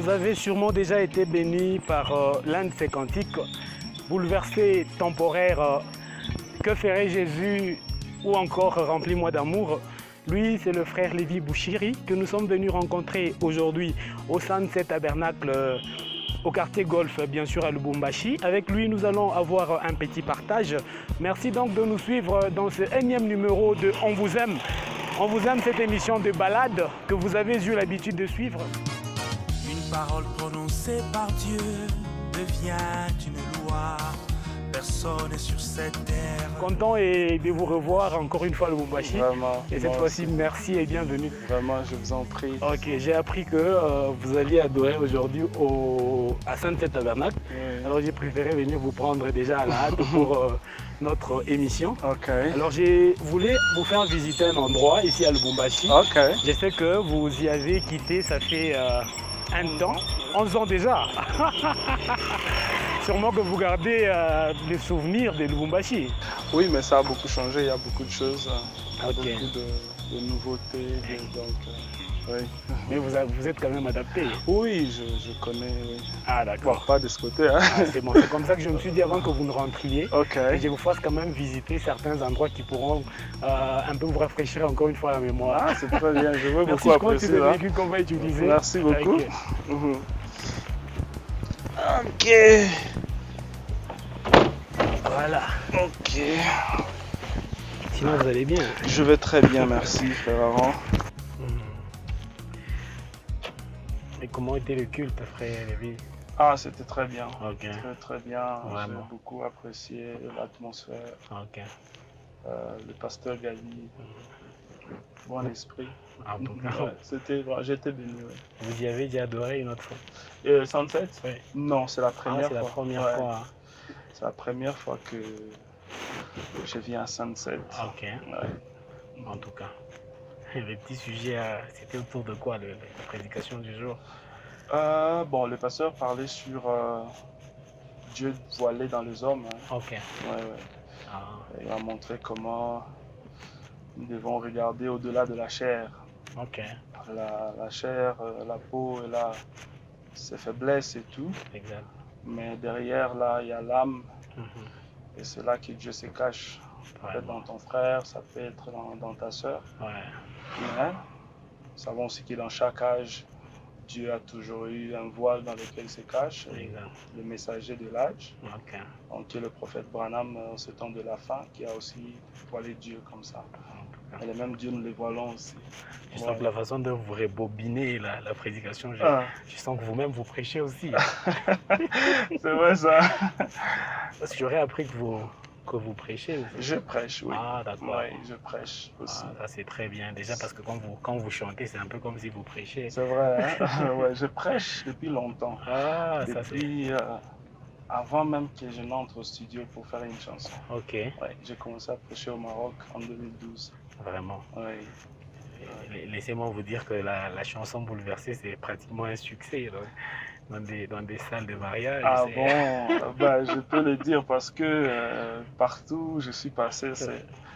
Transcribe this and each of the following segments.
vous avez sûrement déjà été béni par l'un de ces cantiques, bouleversé, temporaire, que ferait Jésus ou encore remplis-moi d'amour. Lui, c'est le frère Lévi Bouchiri que nous sommes venus rencontrer aujourd'hui au sein de cet tabernacle au quartier Golf, bien sûr à Lubumbashi. Avec lui, nous allons avoir un petit partage. Merci donc de nous suivre dans ce énième numéro de On vous aime. On vous aime, cette émission de balade que vous avez eu l'habitude de suivre. Une parole prononcée par Dieu devient une loi. Personne n'est sur cette terre. Content de vous revoir encore une fois à Lubumbashi. Vraiment. Et cette fois-ci, merci et bienvenue. Vraiment, je vous en prie. Ok, j'ai appris que vous alliez adorer aujourd'hui à Sainte Tabernacle. Oui. Alors j'ai préféré venir vous prendre déjà à la hâte pour notre émission. Ok. Alors je voulais vous faire visiter un endroit ici à Lubumbashi. Ok. Je sais que vous y avez quitté, ça fait un temps, 11 ans déjà. Sûrement que vous gardez les souvenirs de Lubumbashi. Oui, mais ça a beaucoup changé, il y a beaucoup de choses, Ok. beaucoup de nouveautés. Oui. Mais vous êtes quand même adapté. Oui, je connais. Oui. Ah Bon, d'accord. pas de ce côté. Hein. Ah, c'est bon, c'est comme ça que je me suis dit avant que vous ne rentriez. Ok. Que je vous fasse quand même visiter certains endroits qui pourront un peu vous rafraîchir encore une fois la mémoire. Ah, c'est très bien, je veux Merci, beaucoup je crois que c'est apprécier. le Hein. véhicule qu'on va utiliser. Merci beaucoup. Ok. Mhm. Ok. Voilà. Ok. Sinon vous allez bien. Je vais très bien, merci, frère Aaron. Et comment était le culte, frère Lévi? Ah, c'était très bien. Ok. Très, très bien. Vraiment. J'ai beaucoup apprécié l'atmosphère. Ok. Le pasteur Gali, bon esprit. En tout cas, Ouais, j'étais béni. Ouais. vous y avez déjà adoré une autre fois? Sunset? Oui. Non, c'est la Ah, première c'est la fois. première Ouais. fois. C'est la première fois que je viens à Sunset. Ok. Ouais. En tout cas. Le petit sujet, c'était autour de quoi la prédication du jour? Bon, le pasteur parlait sur Dieu voilé dans les hommes. Hein. Ok. Ouais, ouais. Ah, Il a montré comment nous devons regarder au-delà de la chair. ok. La chair, la peau, et là, ses faiblesses et tout. Exact. Mais derrière, là, il y a l'âme. Mhm. Et c'est là que Dieu se cache. Ça peut être dans ton frère, ça peut être dans ta soeur. Ouais. Mais nous savons aussi que dans chaque âge, Dieu a toujours eu un voile dans lequel il se cache. Exact. Le messager de l'âge, Ok. donc le prophète Branham en ce temps de la fin, qui a aussi voilé Dieu comme ça. En tout cas. Et les mêmes dieux, nous les voilons aussi. Je sens que la façon dont vous rebobinez la prédication, je sens que vous-même vous prêchez aussi. C'est vrai ça. Parce que j'aurais appris que vous prêchez aussi. Je prêche, oui. Ah, d'accord. Oui, je prêche aussi. Ah, ça c'est très bien. Déjà parce que quand vous chantez, c'est un peu comme si vous prêchiez. C'est vrai, hein? Ouais, je prêche depuis longtemps. Ah, ça c'est... Depuis avant même que je n'entre au studio pour faire une chanson. Ok, Ouais, j'ai commencé à prêcher au Maroc en 2012. vraiment. Ouais. Laissez-moi vous dire que la chanson Bouleversée, c'est pratiquement un succès dans des salles de mariage. Ah bon, ben, je peux le dire parce que partout où je suis passé,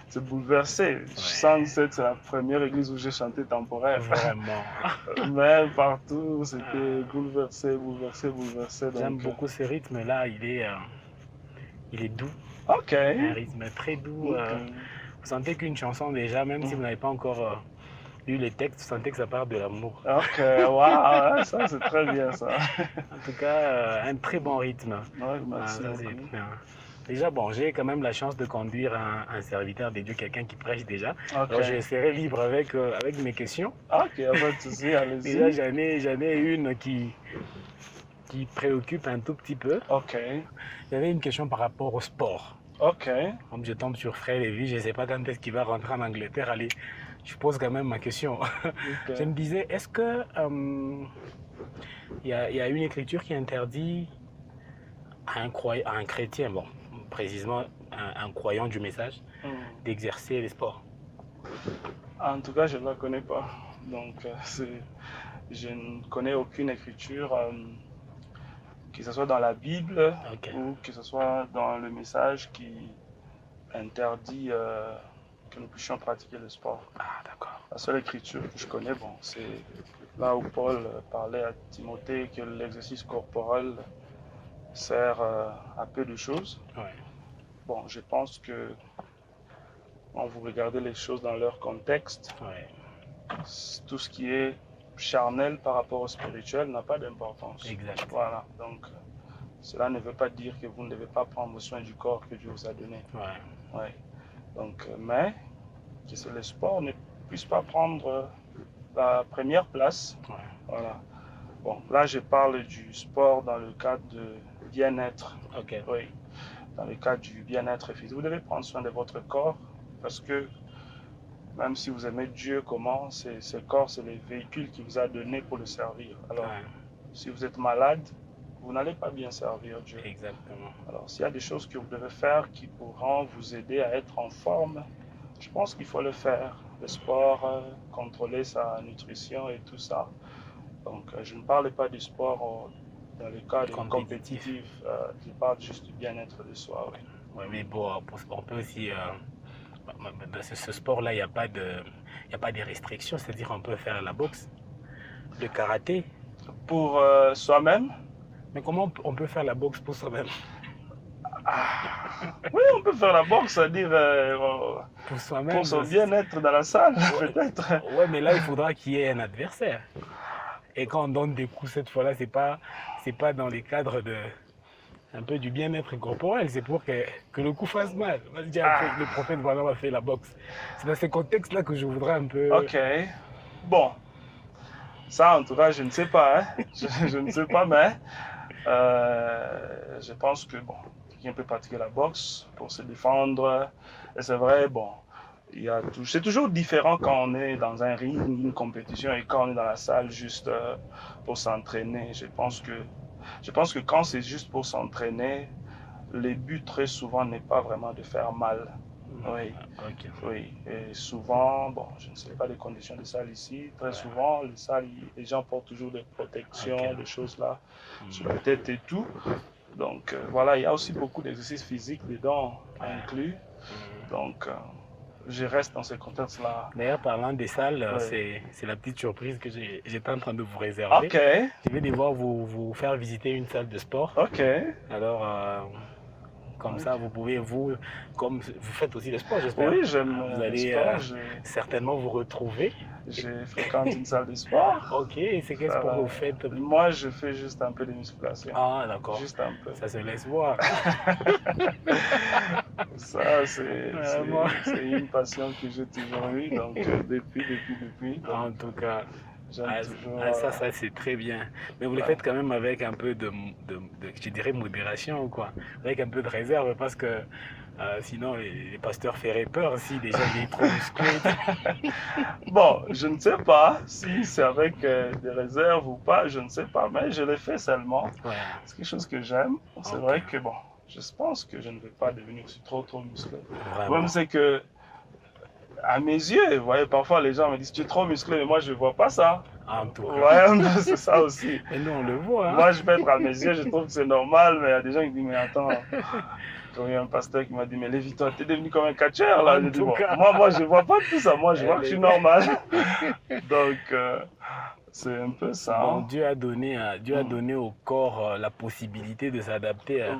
c'est bouleversé. Sunset, c'est la première église où j'ai chanté temporaire. Vraiment. Mais partout, c'était bouleversé, bouleversé, bouleversé. J'aime beaucoup ce rythme-là, il est doux. Ok. Un rythme très doux. Ok. Vous sentez qu'une chanson déjà, même si vous n'avez pas encore lu les textes, vous sentez que ça parle de l'amour. Ok, waouh, ça c'est très bien ça. En tout cas, un très bon rythme. Ouais, merci. Ça, c'est bien. Déjà, bon, j'ai quand même la chance de conduire un serviteur de Dieu, quelqu'un qui prêche déjà. Ok. Alors, je serai libre avec mes questions. Ok, pas de souci, allez-y. Déjà, j'en ai une qui préoccupe un tout petit peu. Ok. J'avais une question par rapport au sport. Ok. Comme je tombe sur Frère Lévi, je ne sais pas quand est-ce qu'il va rentrer en Angleterre. Allez, je pose quand même ma question. Ok. Je me disais, est-ce que y a une écriture qui interdit à un chrétien, bon, précisément un croyant du message, d'exercer les sports? En tout cas, je ne la connais pas. Donc, je ne connais aucune écriture, que ce soit dans la Bible ou que ce soit dans le message qui interdit que nous puissions pratiquer le sport. Ah, d'accord. La seule écriture que je connais, bon, c'est là où Paul parlait à Timothée que l'exercice corporel sert à peu de choses. Ouais. Bon, je pense que quand vous regardez les choses dans leur contexte, Ouais. tout ce qui est charnel par rapport au spirituel n'a pas d'importance. Exact. Voilà, donc cela ne veut pas dire que vous ne devez pas prendre soin du corps que Dieu vous a donné. Ouais. Ouais. Donc, mais que le sport ne puisse pas prendre la première place. Ouais. Voilà. Bon, là, je parle du sport dans le cadre de bien-être. Ok. Oui, dans le cadre du bien-être physique. Vous devez prendre soin de votre corps parce que même si vous aimez Dieu, comment, ce corps, c'est le véhicule qu'il vous a donné pour le servir. Alors, Ouais. si vous êtes malade, vous n'allez pas bien servir Dieu. Exactement. Alors, s'il y a des choses que vous devez faire qui pourront vous aider à être en forme, je pense qu'il faut le faire. Le sport, contrôler sa nutrition et tout ça. Donc, je ne parle pas du sport dans le cadre compétitif. Je parle juste du bien-être de soi. Oui. Ouais, mais bon, on peut aussi. Dans ce sport-là, il n'y a pas de restrictions, c'est-à-dire on peut faire la boxe, le karaté. Pour soi-même. Mais comment on peut faire la boxe pour soi-même? Oui, on peut faire la boxe, c'est-à-dire pour soi-même. Pour son bien-être dans la salle, peut-être. Ouais, mais là, il faudra qu'il y ait un adversaire. Et quand on donne des coups cette fois-là, c'est pas dans les cadres de un peu du bien-être corporel, c'est pour que le coup fasse mal. Le prophète vraiment a fait la boxe. C'est dans ce contexte-là que je voudrais un peu. Ok. Bon. Ça, en tout cas, je ne sais pas. Hein. Je ne sais pas, mais je pense que bon, quelqu'un peut pratiquer la boxe pour se défendre. Et c'est vrai, bon, c'est toujours différent quand on est dans un ring, une compétition, et quand on est dans la salle juste pour s'entraîner. Je pense que quand c'est juste pour s'entraîner, le but très souvent n'est pas vraiment de faire mal. Oui. Okay. Oui. Et souvent, bon, je ne sais pas les conditions de salle ici. Très souvent, les salles, les gens portent toujours des protections, des choses là, sur la tête et tout. Donc voilà, il y a aussi beaucoup d'exercices physiques dedans inclus. Donc je reste dans ce contexte-là. D'ailleurs, parlant des salles, c'est la petite surprise que j'étais en train de vous réserver. Ok. Je vais devoir vous faire visiter une salle de sport. Ok. Alors, comme ça, vous pouvez, comme vous faites aussi le sport, j'espère. Oui, j'aime vous allez le sport. certainement vous retrouver. Je fréquente une salle de sport. Ok, et c'est quel sport que vous faites? Moi, je fais juste un peu de musculation. Ah, d'accord. Juste un peu. Ça se laisse voir. Ça, c'est une passion que j'ai toujours eue, donc depuis. Donc, en tout cas, toujours, ça c'est très bien. Mais vous le faites quand même avec un peu de je dirais, modération, quoi. Avec un peu de réserve, parce que sinon les pasteurs feraient peur si déjà il est trop musclé. Bon, je ne sais pas si c'est avec des réserves ou pas, je ne sais pas, mais je le fais seulement. Ouais. C'est quelque chose que j'aime. C'est vrai que bon, je pense que je ne vais pas devenir aussi trop musclé. Le problème, c'est que à mes yeux, vous voyez, parfois les gens me disent tu es trop musclé, mais moi je ne vois pas ça. En tout cas. Ouais, c'est ça aussi. Et nous on le voit. Hein? Moi je peux être à mes yeux, je trouve que c'est normal, mais il y a des gens qui disent mais attends. Il y a un pasteur qui m'a dit mais Lévi-toi, t'es devenu comme un catcheur là. Je dis, bon, moi je ne vois pas tout ça, moi je vois que je suis normal. Donc c'est un peu ça. Bon, Dieu a donné au corps la possibilité de s'adapter à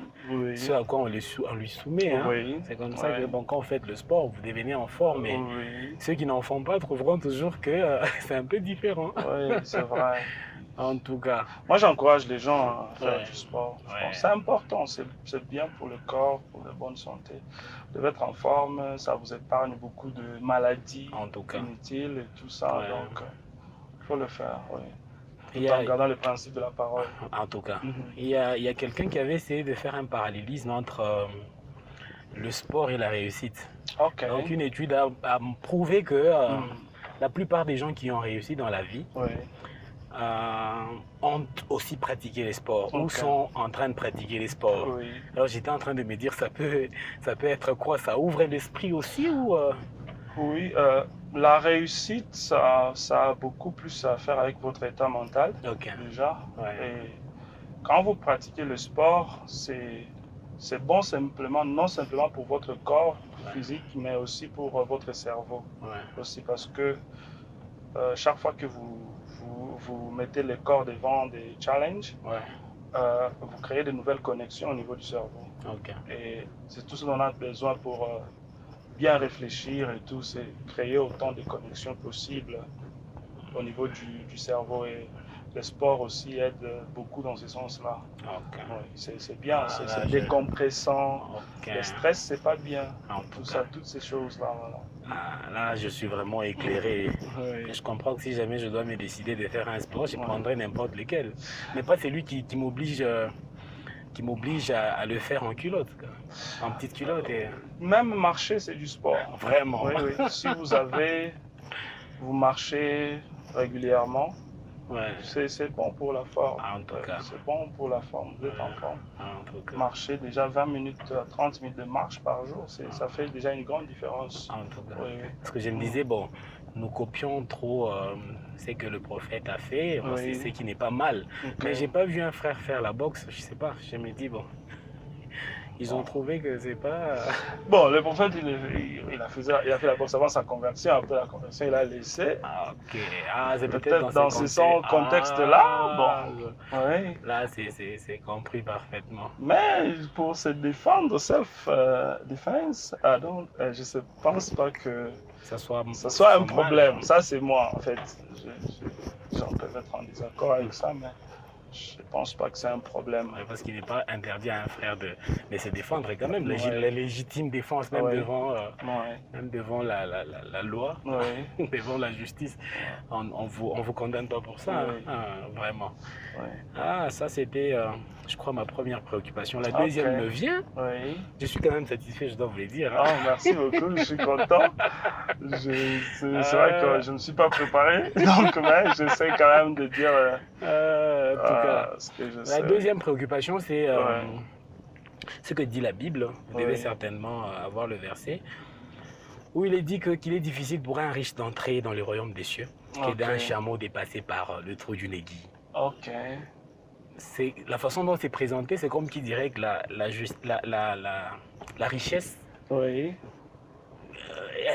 ce à quoi on lui soumet. Hein. Oui. C'est comme ça que bon, quand vous faites le sport, vous devenez en forme. Et ceux qui n'en font pas trouveront toujours que c'est un peu différent. Oui, c'est vrai. En tout cas. Moi, j'encourage les gens à faire du sport. C'est important, c'est bien pour le corps, pour la bonne santé. Vous devez être en forme, ça vous épargne beaucoup de maladies inutiles et tout ça. Donc, il faut le faire, tout en gardant le principe de la parole. En tout cas. Il y a quelqu'un qui avait essayé de faire un parallélisme entre le sport et la réussite. Donc, une étude a prouvé que la plupart des gens qui ont réussi dans la vie ont aussi pratiqué les sports ou sont en train de pratiquer les sports. Alors j'étais en train de me dire, ça peut être quoi? Ça ouvre l'esprit aussi ou Oui, la réussite, ça a beaucoup plus à faire avec votre état mental déjà. Et quand vous pratiquez le sport, c'est bon non simplement pour votre corps physique, mais aussi pour votre cerveau. Aussi parce que chaque fois que vous vous mettez le corps devant des challenges, vous créez de nouvelles connexions au niveau du cerveau. Et c'est tout ce dont on a besoin pour bien réfléchir et tout, c'est créer autant de connexions possibles au niveau du cerveau. Et le sport aussi aide beaucoup dans ce sens-là. C'est bien, c'est décompressant. Le stress, c'est pas bien. Toutes ces choses-là. Là, je suis vraiment éclairé. Je comprends que si jamais je dois me décider de faire un sport, je prendrai n'importe lequel. Mais pas celui qui m'oblige à le faire en culotte, en petite culotte. Même marcher, c'est du sport. Vraiment. Si vous marchez régulièrement, c'est bon pour la forme. En tout cas. C'est bon pour la forme, vous êtes en forme. Marcher déjà 20 minutes, 30 minutes de marche par jour, ça fait déjà une grande différence. En tout cas. Parce que je me disais, nous copions trop ce que le prophète a fait, c'est ce qui n'est pas mal. Mais j'ai pas vu un frère faire la boxe, je sais pas, je me dis ils ont trouvé que c'est pas... Bon, le prophète, il a fait la boxe avant sa conversion. Après la conversion, il a laissé. C'est peut-être dans ce contexte-là. Là, c'est compris parfaitement. Mais pour se défendre, self-defense, je ne pense pas que ça soit un problème. Ça, c'est moi, en fait. J'en peux être en désaccord avec ça, mais... je ne pense pas que c'est un problème. Parce qu'il n'est pas interdit à un frère de se défendre quand même. La légitime défense, même devant la loi, devant la justice. On vous condamne pas pour ça, vraiment. Ça c'était, je crois, ma première préoccupation. La deuxième me vient. Je suis quand même satisfait, je dois vous le dire. Merci beaucoup, je suis content. C'est vrai que je ne suis pas préparé, donc j'essaie quand même de dire... La deuxième préoccupation, c'est ce que dit la Bible. Vous devez certainement avoir le verset où il est dit qu'il est difficile pour un riche d'entrer dans le royaume des cieux, que d'un chameau dépassé par le trou d'une aiguille. La façon dont c'est présenté, c'est comme qui dirait que la richesse est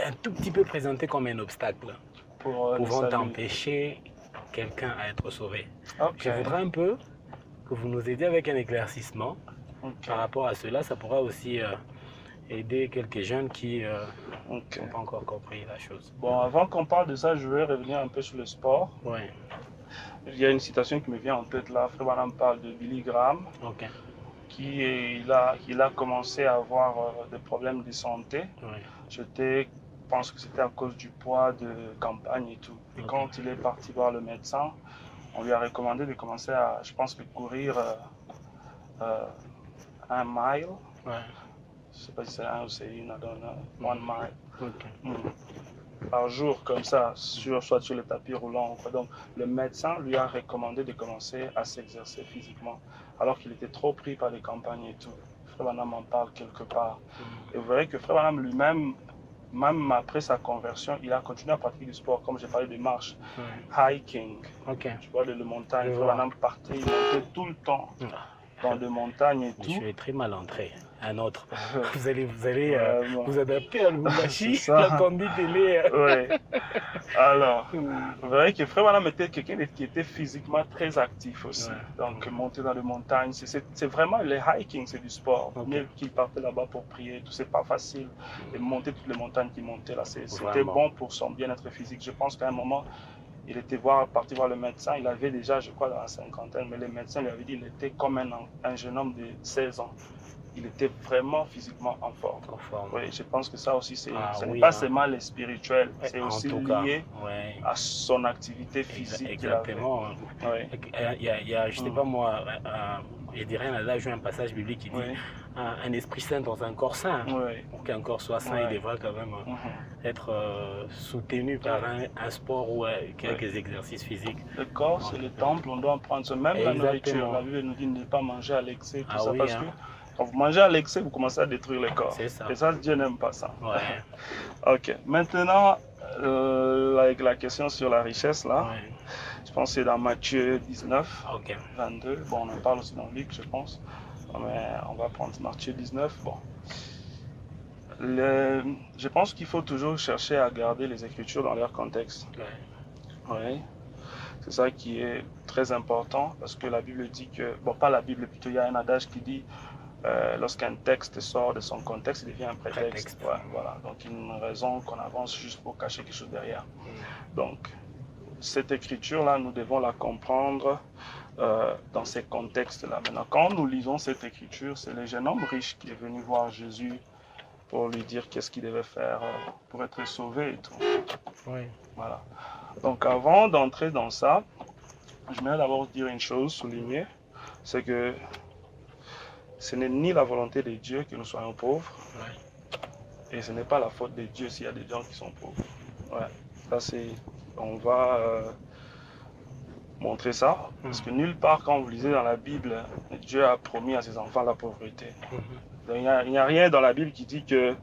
un tout petit peu présentée comme un obstacle pouvant empêcher quelqu'un à être sauvé. Je voudrais un peu que vous nous aidiez avec un éclaircissement par rapport à cela. Ça pourra aussi aider quelques jeunes qui n'ont pas encore compris la chose. Bon, avant qu'on parle de ça, je vais revenir un peu sur le sport. Il y a une citation qui me vient en tête là. Frère Branham parle de Billy Graham, il a commencé à avoir des problèmes de santé. Je pense que c'était à cause du poids de campagne et tout. Et quand il est parti voir le médecin, on lui a recommandé de commencer à, je pense, de courir 1 mile. Je ne sais pas si c'est 1 ou c'est une, 1 mile. Par jour, comme ça, soit sur le tapis roulant. Donc, le médecin lui a recommandé de commencer à s'exercer physiquement, alors qu'il était trop pris par les campagnes et tout. Frère Branham en parle quelque part. Et vous verrez que Frère Branham lui-même, même après sa conversion, il a continué à pratiquer du sport, comme j'ai parlé de marche, hiking, tu vois, de montagne. Frère Branham partait, il montait tout le temps dans des montagnes et tout. Je suis très mal entré. Un autre. Vous allez vous adapter à Lubumbashi, la conduite elle est... Alors, vous verrez que Frère Branham était quelqu'un qui était physiquement très actif aussi. Donc, monter dans les montagnes, c'est vraiment le hiking, c'est du sport. Mieux qu'il partait là-bas pour prier, tout, c'est pas facile. Et monter toutes les montagnes qu'il montait là, c'était bon pour son bien-être physique. Je pense qu'à un moment, il était parti voir le médecin. Il avait déjà, je crois, dans la cinquantaine, mais le médecin lui avait dit qu'il était comme un jeune homme de 16 ans. Il était vraiment physiquement en forme. Je pense que ça aussi, ce n'est pas seulement le spirituel, c'est aussi lié à son activité physique. Exactement. Il y a, je ne sais pas moi, je dirais un adage, un passage biblique qui dit un esprit saint dans un corps sain. Pour qu'un corps soit sain, il devra quand même être soutenu par un sport ou quelques exercices physiques. Le corps, c'est le temple, on doit en prendre soin. Même la nourriture, la Bible nous dit de ne pas manger à l'excès, tout ça, parce que quand vous mangez à l'excès, vous commencez à détruire le corps. C'est ça. Et ça, Dieu n'aime pas ça. Ok. Maintenant, avec la question sur la richesse, là, je pense que c'est dans Matthieu 19, 22. Bon, on en parle aussi dans Luc, je pense. Mais on va prendre Matthieu 19. Bon. Je pense qu'il faut toujours chercher à garder les Écritures dans leur contexte. C'est ça qui est très important parce que la Bible dit que, bon, pas la Bible, plutôt il y a un adage qui dit lorsqu'un texte sort de son contexte, il devient un prétexte. Ouais, voilà. Donc une raison qu'on avance juste pour cacher quelque chose derrière. Donc cette écriture-là, nous devons la comprendre dans ces contextes-là. Maintenant, quand nous lisons cette écriture, c'est le jeune homme riche qui est venu voir Jésus pour lui dire qu'est-ce qu'il devait faire pour être sauvé et tout. Oui. Voilà. Donc avant d'entrer dans ça, je voudrais d'abord dire une chose, souligner, c'est que ce n'est ni la volonté de Dieu que nous soyons pauvres, et ce n'est pas la faute de Dieu s'il y a des gens qui sont pauvres. Ouais. Ça c'est, on va montrer ça, parce que nulle part quand vous lisez dans la Bible, Dieu a promis à ses enfants la pauvreté. Il n'y a rien dans la Bible qui dit que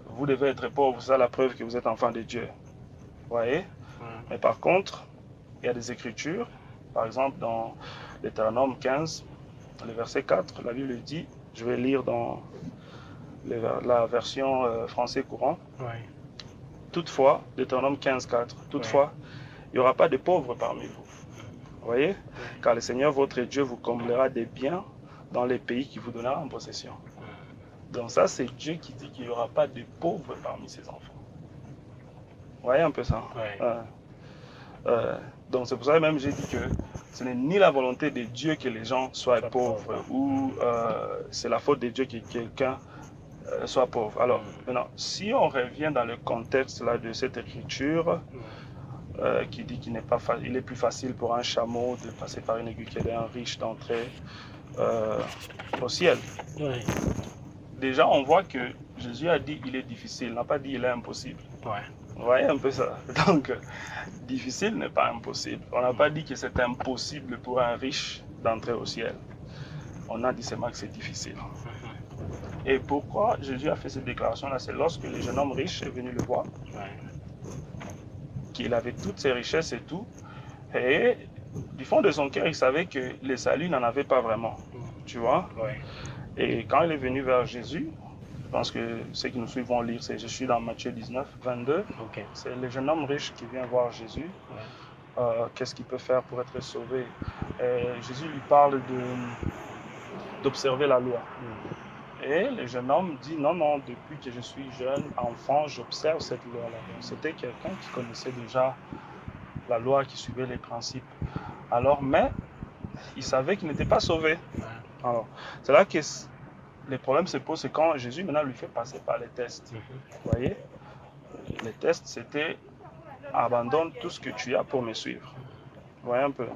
vous devez être pauvre, c'est ça la preuve que vous êtes enfant de Dieu. Vous voyez? Mais par contre, il y a des écritures, par exemple dans Deutéronome 15, le verset 4, la Bible dit, je vais lire dans la version français courant. Toutefois, Deutéronome 15, 4, toutefois, il n'y aura pas de pauvres parmi vous. Vous voyez? Car le Seigneur votre Dieu vous comblera des biens dans les pays qu'il vous donnera en possession. Donc ça, c'est Dieu qui dit qu'il n'y aura pas de pauvres parmi ses enfants. Vous voyez un peu ça? Donc c'est pour ça que même j'ai dit que ce n'est ni la volonté de Dieu que les gens soient pauvres ou c'est la faute de Dieu que quelqu'un soit pauvre. Alors maintenant, si on revient dans le contexte là, de cette écriture qui dit qu'il est plus facile pour un chameau de passer par une aiguille que d'un riche d'entrer au ciel. Déjà, on voit que Jésus a dit qu'il est difficile, il n'a pas dit qu'il est impossible. Vous voyez un peu ça? Donc, difficile n'est pas impossible. On n'a pas dit que c'est impossible pour un riche d'entrer au ciel. On a dit seulement que c'est difficile. Et pourquoi Jésus a fait cette déclaration-là? C'est lorsque le jeune homme riche est venu le voir, qu'il avait toutes ses richesses et tout, et du fond de son cœur, il savait que le salut n'en avait pas vraiment. Tu vois? Et quand il est venu vers Jésus, je pense que ceux qui nous suivent vont lire, je suis dans Matthieu 19, 22. C'est le jeune homme riche qui vient voir Jésus. Qu'est-ce qu'il peut faire pour être sauvé? Jésus lui parle d'observer la loi. Et le jeune homme dit, non, depuis que je suis jeune, enfant, j'observe cette loi-là. C'était quelqu'un qui connaissait déjà la loi, qui suivait les principes. Alors, mais il savait qu'il n'était pas sauvé. Alors, c'est là que les problèmes se posent, c'est quand Jésus maintenant lui fait passer par les tests. Vous voyez? Les tests, c'était abandonne tout ce que tu as pour me suivre. Vous voyez un peu?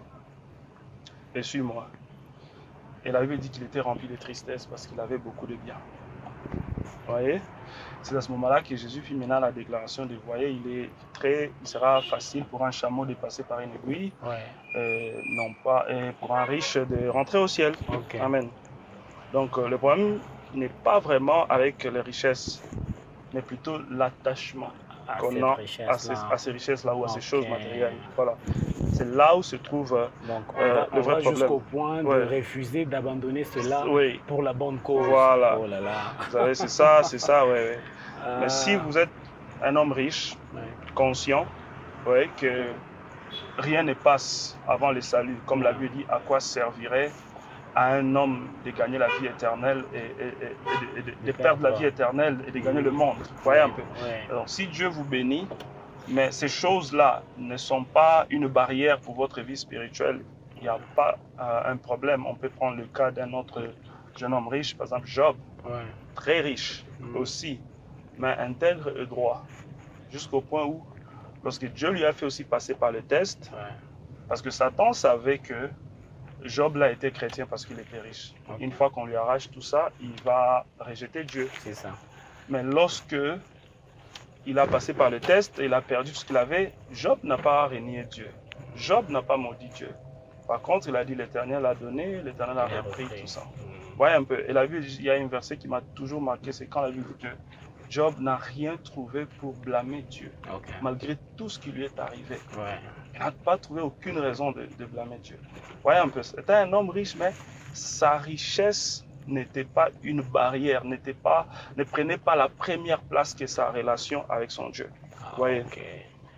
Et suis-moi. Et la Bible dit qu'il était rempli de tristesse parce qu'il avait beaucoup de biens. Vous voyez? C'est à ce moment-là que Jésus fit maintenant la déclaration de, vous voyez, il sera facile pour un chameau de passer par une aiguille, non pas, et pour un riche de rentrer au ciel. Amen. Donc le problème n'est pas vraiment avec les richesses, mais plutôt l'attachement qu'on a à ces richesses-là ou à ces choses matérielles. Voilà. C'est là où se trouve le vrai problème. Jusqu'au point de refuser d'abandonner cela pour la bonne cause. Voilà. Oh là là. Vous savez, c'est ça, ouais. Mais si vous êtes un homme riche, conscient, que rien ne passe avant le salut, comme la Bible dit, à quoi servirait à un homme de gagner la vie éternelle et de perdre la vie éternelle et de gagner le monde. Vous voyez un peu. Donc si Dieu vous bénit, mais ces choses-là ne sont pas une barrière pour votre vie spirituelle, il n'y a pas un problème. On peut prendre le cas d'un autre jeune homme riche, par exemple Job, très riche aussi, mais intègre et droit, jusqu'au point où, lorsque Dieu lui a fait aussi passer par le test, parce que Satan savait que Job là était chrétien parce qu'il était riche. Une fois qu'on lui arrache tout ça, il va rejeter Dieu. C'est ça. Mais lorsque il a passé par le test et il a perdu tout ce qu'il avait, Job n'a pas renié Dieu. Job n'a pas maudit Dieu. Par contre, il a dit l'Éternel a donné, l'Éternel a repris tout ça. Vous voyez un peu. Et la Bible, il y a un verset qui m'a toujours marqué, c'est quand la Bible dit que Job n'a rien trouvé pour blâmer Dieu, malgré tout ce qui lui est arrivé. Il n'a pas trouvé aucune raison de blâmer Dieu. Vous voyez un peu. C'était un homme riche, mais sa richesse n'était pas une barrière, ne prenait pas la première place que sa relation avec son Dieu. Vous voyez.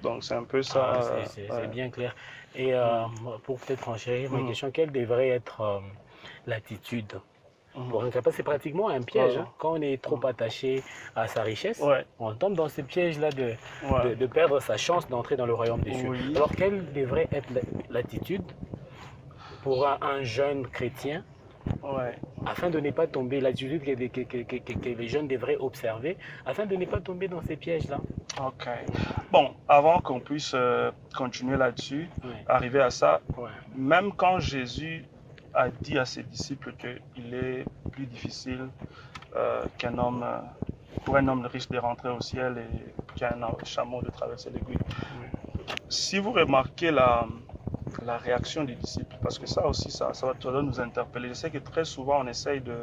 Donc c'est un peu ça. C'est bien clair. Et pour peut-être enchérir ma question, quelle devrait être l'attitude pour un cas? Parce que c'est pratiquement un piège. Hein. Quand on est trop attaché à sa richesse, on tombe dans ce piège-là de perdre sa chance d'entrer dans le royaume des cieux. Oui. Alors quelle devrait être l'attitude pour un jeune chrétien afin de ne pas tomber, l'attitude que les jeunes devraient observer, afin de ne pas tomber dans ces pièges-là? Ok. Bon, avant qu'on puisse continuer là-dessus, arriver à ça, même quand Jésus a dit à ses disciples qu'il est plus difficile qu'un homme, pour un homme riche de rentrer au ciel et qu'un chameau de traverser l'aiguille. Si vous remarquez la réaction des disciples, parce que ça aussi, ça doit nous interpeller. Je sais que très souvent, on essaye de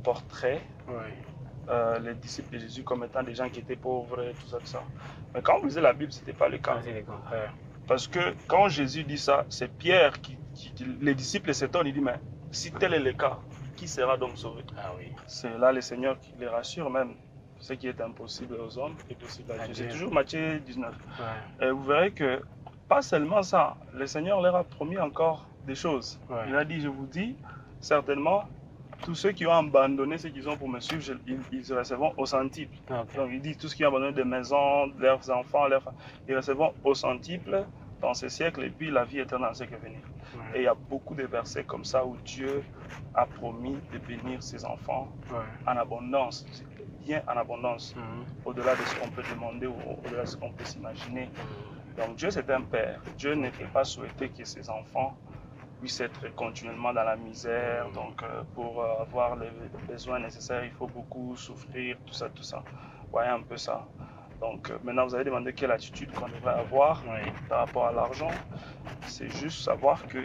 portrait les disciples de Jésus comme étant des gens qui étaient pauvres et tout ça. Mais quand vous lisez la Bible, ce n'était pas le cas. Parce que quand Jésus dit ça, c'est Pierre les disciples s'étonnent, il dit, mais si tel est le cas, qui sera donc sauvé? C'est là le Seigneur qui les rassure même. Ce qui est impossible aux hommes est possible à Dieu. C'est toujours Matthieu 19. Et vous verrez que pas seulement ça, le Seigneur leur a promis encore des choses. Il a dit, je vous dis, certainement, tous ceux qui ont abandonné ce qu'ils ont pour me suivre, ils recevront au centuple. Donc il dit, tous ceux qui ont abandonné des maisons, leurs enfants, ils recevront au centuple dans ce siècle, et puis la vie éternelle dans ce qui est venu. Et il y a beaucoup de versets comme ça où Dieu a promis de bénir ses enfants en abondance, bien en abondance, au-delà de ce qu'on peut demander ou au-delà de ce qu'on peut s'imaginer. Donc Dieu c'est un père. Dieu ne peut pas souhaiter que ses enfants puissent être continuellement dans la misère. Donc pour avoir les besoins nécessaires, il faut beaucoup souffrir, tout ça. Vous voyez un peu ça. Donc maintenant vous avez demandé quelle attitude qu'on devrait avoir par rapport à l'argent. C'est juste savoir que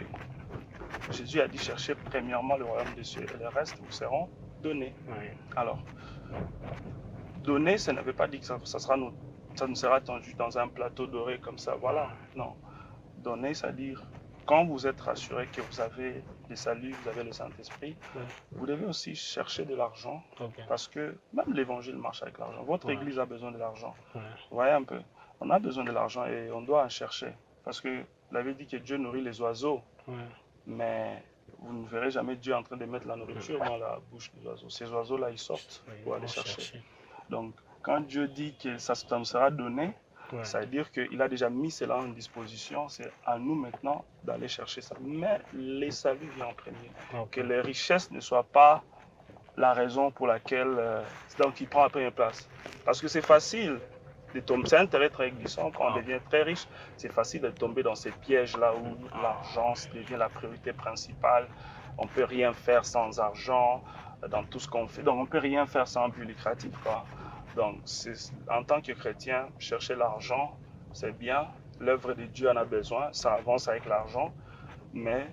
Jésus a dit chercher premièrement le royaume des cieux et le reste vous seront donnés. Alors, donner, ça ne veut pas dire que ça nous sera tendu dans un plateau doré comme ça, voilà. Non. Donner, c'est-à-dire, quand vous êtes rassuré que vous avez le salut, vous avez le Saint-Esprit, vous devez aussi chercher de l'argent, parce que même l'évangile marche avec l'argent. Votre église a besoin de l'argent. Vous voyez un peu, on a besoin de l'argent et on doit en chercher, parce que vous avez dit que Dieu nourrit les oiseaux, mais vous ne verrez jamais Dieu en train de mettre la nourriture dans la bouche des oiseaux. Ces oiseaux-là, ils sortent pour aller chercher. Donc, quand Dieu dit que ça nous sera donné, ça veut dire qu'il a déjà mis cela en disposition. C'est à nous maintenant d'aller chercher ça. Mais les saluts viennent en premier. Que les richesses ne soient pas la raison pour laquelle donc il prend la première place. Parce que c'est facile de tomber. C'est un terrain très glissant. Quand on devient très riche, c'est facile de tomber dans ces pièges-là où l'argent devient la priorité principale. On ne peut rien faire sans argent dans tout ce qu'on fait. Donc on ne peut rien faire sans but lucratif, quoi. Donc, en tant que chrétien, chercher l'argent, c'est bien. L'œuvre de Dieu en a besoin, ça avance avec l'argent, mais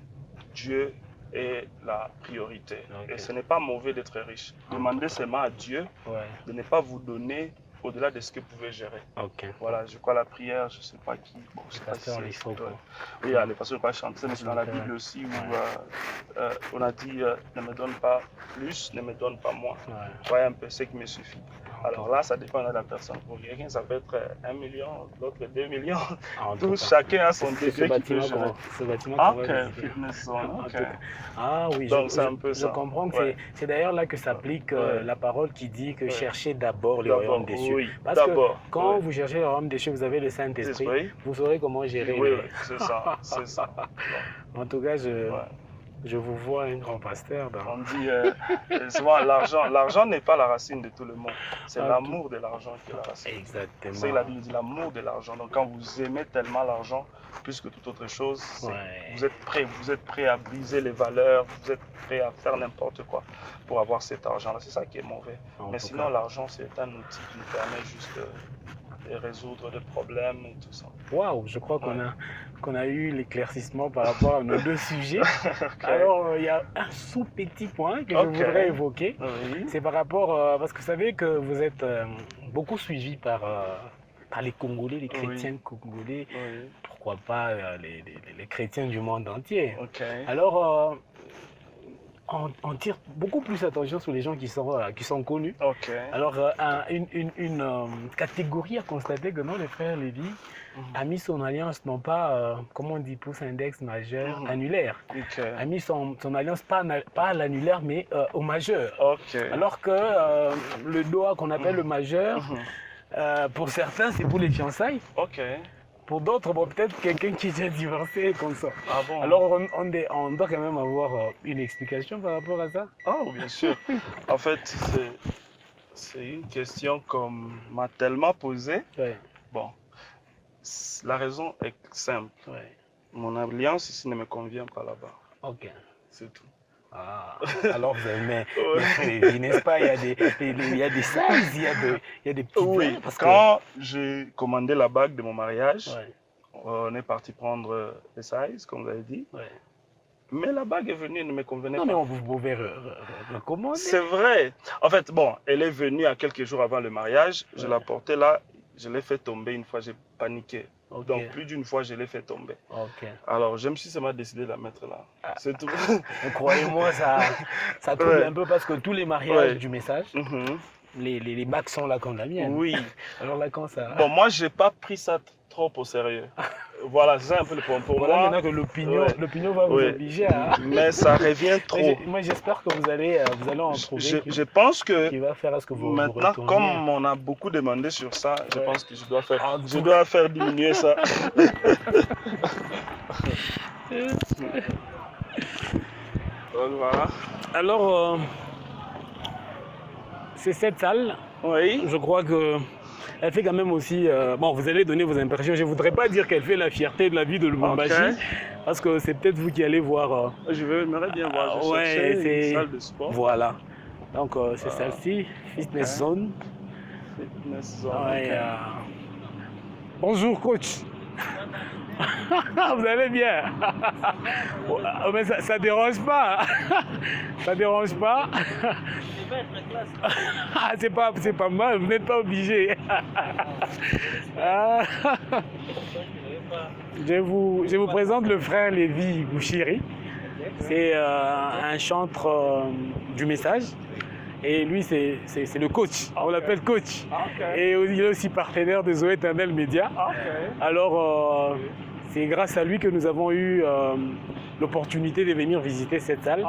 Dieu est la priorité. Et ce n'est pas mauvais d'être riche. Demandez seulement à Dieu de ne pas vous donner au-delà de ce que vous pouvez gérer. Voilà, je crois la prière, je ne sais pas qui. Bon, je sais pas si oui, les pasteurs ne pas chanter, mais c'est dans la Bible aussi où on a dit ne me donne pas plus, ne me donne pas moins. Voyez un peu ce qui me suffit. Alors là, ça dépend de la personne. Pour quelqu'un, ça peut être 1 million, l'autre 2 millions. Chacun a son degré qu'il peut gérer. Ce bâtiment fitness zone. Ah oui, donc c'est un peu ça. Je comprends que c'est d'ailleurs là que s'applique la parole qui dit que cherchez d'abord le royaume des cieux. Parce que quand vous cherchez le royaume des cieux, vous avez le Saint-Esprit, vous saurez comment gérer. Oui, c'est ça, c'est ça. En tout cas, je vous vois un grand pasteur. On dit souvent l'argent n'est pas la racine de tout le monde. C'est l'amour de l'argent qui est la racine. Exactement. C'est la Bible dit l'amour de l'argent. Donc quand vous aimez tellement l'argent, plus que toute autre chose, vous êtes prêt à briser les valeurs, vous êtes prêt à faire n'importe quoi pour avoir cet argent-là. C'est ça qui est mauvais. Mais sinon, l'argent, c'est un outil qui nous permet juste de résoudre des problèmes et tout ça. Waouh, je crois qu'on a eu l'éclaircissement par rapport à nos deux sujets. Alors, il y a un sous-petit point que je voudrais évoquer. C'est par rapport, parce que vous savez que vous êtes beaucoup suivi par les Congolais, les chrétiens congolais, pourquoi pas les chrétiens du monde entier. Alors, on tire beaucoup plus attention sur les gens qui sont connus. Ok. Alors, une catégorie a constaté que non, les frères Lévy a mis son alliance, non pas, comment on dit, pouce index majeur, annulaire. Ok. A mis son alliance pas à l'annulaire, mais au majeur. Ok. Alors que le doigt qu'on appelle le majeur, pour certains, c'est pour les fiançailles. Ok. Pour d'autres, bon, peut-être quelqu'un qui est déjà divorcé comme ça. Ah bon? Alors, on doit quand même avoir une explication par rapport à ça. Oh, bien sûr. En fait, c'est une question qu'on m'a tellement posée. Ouais, Bon, la raison est simple. ouais. Mon alliance ici ne me convient pas là-bas. Ok. C'est tout. Ah, alors vous avez, mais n'est-ce pas, il y a des sizes, il y a des petits. Oui, parce quand j'ai commandé la bague de mon mariage, Ouais, on est parti prendre les sizes, comme vous avez dit. ouais. Mais la bague est venue, elle ne me convenait Non, pas. mais on vous pouvez recommander. C'est vrai. En fait, bon, elle est venue à quelques jours avant le mariage. Je l'ai portée là, je l'ai fait tomber une fois, j'ai paniqué. Ok. Donc, plus d'une fois, je l'ai fait tomber. Ok. Alors, je me suis seulement décidé de la mettre là. C'est tout. Mais croyez-moi, ça trouble un peu parce que tous les mariages du message, Mhm. les bacs sont là comme la mienne. Oui. Alors là, quand ça. Bon, moi, j'ai pas pris ça trop au sérieux. Voilà, c'est ça un peu le point pour Voilà, moi. maintenant que l'opinion va vous obliger à. Mais ça revient trop. Moi, j'espère que vous allez en trouver Je pense que qui va faire à ce que vous maintenant, vous comme on a beaucoup demandé sur ça, je Ouais. pense que je dois faire, Ah, je dois faire diminuer ça. Donc, voilà. Alors, c'est cette salle, Oui. je crois que elle fait quand même aussi. Bon, vous allez donner vos impressions. Je ne voudrais pas dire qu'elle fait la fierté de la vie de Lubumbashi, Ok. parce que c'est peut-être vous qui allez voir. J'aimerais bien voir. Je Ouais, cherchais c'est- une salle de sport. Voilà. Donc, c'est celle-ci, Fitness Zone. Fitness zone. Ouais, Ok. Bonjour, coach. Vous allez bien? Mais ça dérange pas. Ça dérange pas. Ah, c'est pas mal, vous n'êtes pas obligé. Ah. Je vous présente le frère Lévy Bouchiri. C'est un chantre du message. Et lui, c'est le coach. On l'appelle coach. Et il est aussi partenaire de Zoé Éternel Média. Alors, c'est grâce à lui que nous avons eu l'opportunité de venir visiter cette salle.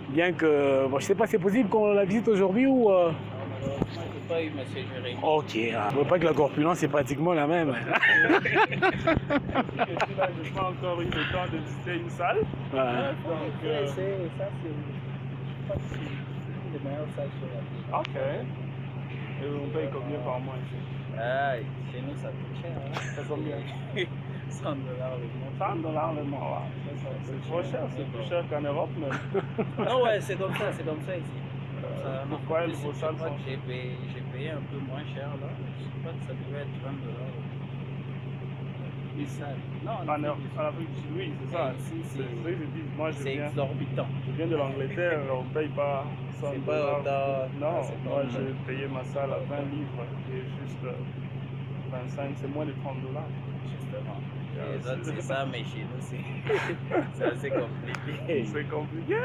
Bien que, bon, je ne sais pas, c'est possible qu'on la visite aujourd'hui ou... J'ai pas eu ma séjourée. Ok, je ne vois pas que la corpulence est pratiquement la même. Je suis là, je n'ai pas encore eu le temps de visiter une salle. Ouais. Donc, Ça, c'est je crois que c'est une des meilleures salles sur la ville. ok. Et on paye combien par mois ici? Ah, chez nous, ça coûte cher. Hein. C'est combien? 100 $ le mois. 100 $ le mois. C'est trop cher, c'est plus cher qu'en Europe même. Ah ouais, c'est comme ça ici. Ça, pourquoi en plus, vos je salles crois sont- que j'ai payé un peu moins cher là. Je crois que ça devait être 20 $. Une salle. Non, En Afrique du Sud, oui, c'est ça. Ici, C'est ce que je dis. Moi, c'est exorbitant. je viens de l'Angleterre, on ne paye pas 100 C'est pas $. autant- Non, c'est pas moi autant. j'ai payé ma salle à 20 livres, qui est juste 25, c'est moins de 30 $. Justement. Les autres, c'est ça, mais chez nous, c'est assez compliqué. C'est compliqué.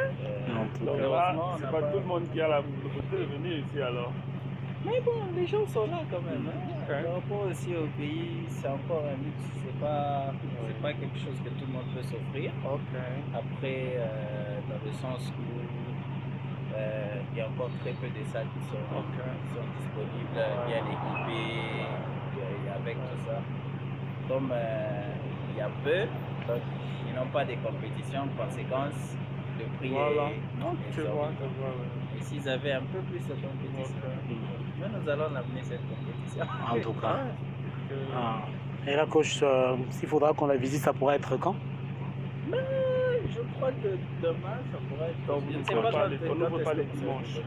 Donc là, Heureusement, on c'est n'a pas tout le monde qui a la possibilité de venir ici alors. Mais bon, les gens sont là quand même. Hein. Ok. Par rapport aussi au pays, c'est encore un luxe. C'est pas quelque chose que tout le monde peut s'offrir. Ok. Après, dans le sens où il y a encore très peu de salles qui sont disponibles, bien équipées, avec tout ça. Comme il y a peu, donc ils n'ont pas de compétition, en conséquence, le prix Voilà. est Donc tu vois, exorbitant. ouais. Et s'ils avaient un peu plus de compétition, mais nous allons amener cette compétition. En tout cas. Que- Ah. Et la coach, s'il faudra qu'on la visite, ça pourrait être quand? Mais je crois que demain, ça pourrait être. Donc, Je vous ne sais n'ouvrez pas pas quand les- quand on n'ouvre est-ce pas que les vous dimanches.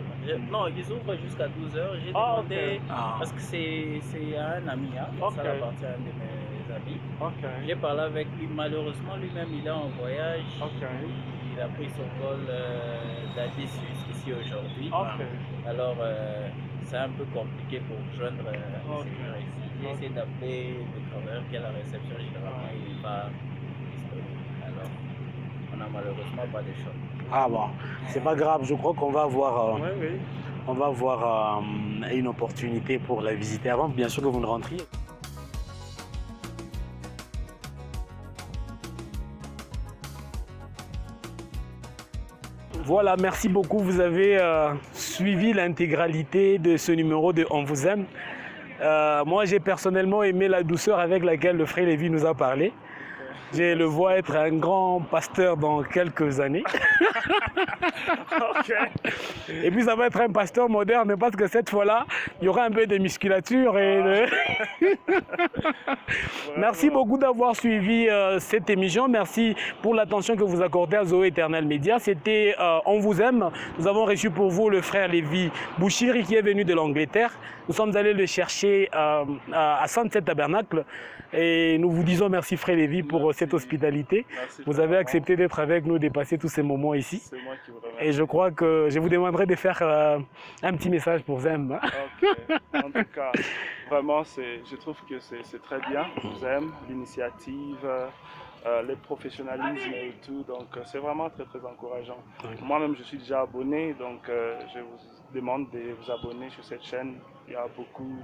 Non, ils ouvrent jusqu'à 12h. J'ai Ah, demandé, Ah. parce que c'est à un ami, hein, Ok. ça appartient à un de mes amis. Ok. J'ai parlé avec lui, malheureusement, lui-même, il est en voyage. Ok. Il a pris son vol d'Addis jusqu'ici aujourd'hui. Ok. Alors, c'est un peu compliqué pour joindre Ok. ces gens ici. J'ai essayé d'appeler le travailleur qui est à la réception, généralement, il n'est pas disponible. Alors, on a malheureusement pas de shop. Ah bon, c'est pas grave, je crois qu'on va avoir, Oui. on va avoir une opportunité pour la visiter avant, bien sûr que vous ne rentriez. Voilà, merci beaucoup. Vous avez suivi l'intégralité de ce numéro de On vous aime. Moi, j'ai personnellement aimé la douceur avec laquelle le frère Lévy nous a parlé. Je le vois être un grand pasteur dans quelques années. Ok. Et puis ça va être un pasteur moderne parce que cette fois-là, il y aura un peu de musculature. Merci beaucoup d'avoir suivi cette émission. Merci pour l'attention que vous accordez à Zoé Éternel Média. C'était On vous aime. Nous avons reçu pour vous le frère Lévy Bouchiri qui est venu de l'Angleterre. Nous sommes allés le chercher à Sunset Tabernacle. Et nous vous disons merci frère Lévy pour cette hospitalité. Merci, vous avez accepté d'être avec nous, de passer tous ces moments ici. C'est moi qui vous remercie. Et je crois que je vous demanderai de faire un petit message pour Zem. Ok. En tout cas, vraiment, je trouve que c'est très bien. J'aime l'initiative, le professionnalisme et tout. Donc, c'est vraiment très, très encourageant. Okay. Moi-même, je suis déjà abonné. Donc, je vous demande de vous abonner sur cette chaîne. Il y a beaucoup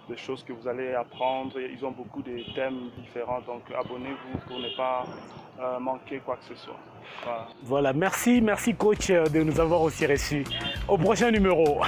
de choses que vous allez apprendre. Ils ont beaucoup de thèmes différents. Donc, abonnez-vous pour ne pas manquer quoi que ce soit. Voilà, merci coach de nous avoir aussi reçus. Au prochain numéro.